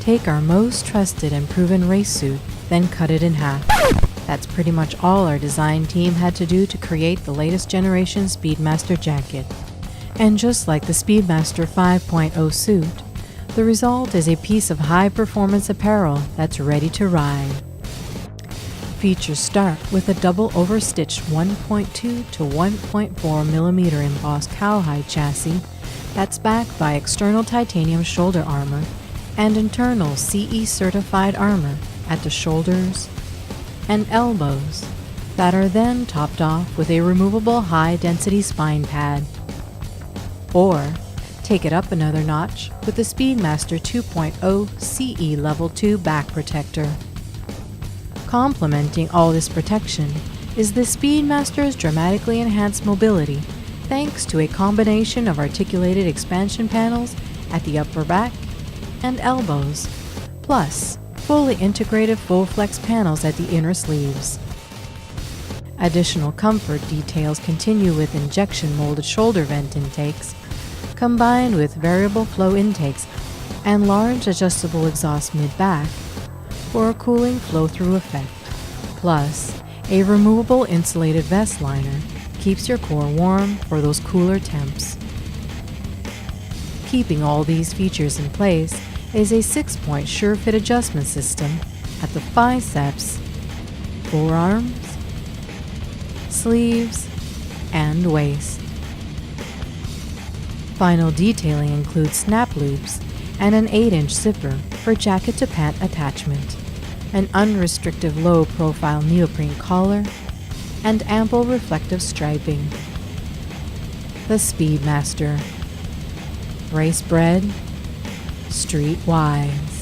Take our most trusted and proven race suit, then cut it in half. That's pretty much all our design team had to do to create the latest generation Speedmaster jacket. And just like the Speedmaster 5.0 suit, the result is a piece of high-performance apparel that's ready to ride. Features start with a double overstitched 1.2 to 1.4 millimeter embossed cowhide chassis that's backed by external titanium shoulder armor and internal CE certified armor at the shoulders and elbows that are then topped off with a removable high-density spine pad. Or take it up another notch with the Speedmaster 2.0 CE Level 2 back protector. Complementing all this protection is the Speedmaster's dramatically enhanced mobility thanks to a combination of articulated expansion panels at the upper back and elbows, plus fully integrated full flex panels at the inner sleeves. Additional comfort details continue with injection molded shoulder vent intakes, combined with variable flow intakes and large adjustable exhaust mid-back for a cooling flow-through effect. Plus, a removable insulated vest liner keeps your core warm for those cooler temps. Keeping all these features in place is a 6-point sure-fit adjustment system at the biceps, forearms, sleeves, and waist. Final detailing includes snap loops and an 8-inch zipper for jacket-to-pant attachment, an unrestricted low-profile neoprene collar, and ample reflective striping. The Speedmaster. Race bred, street wise.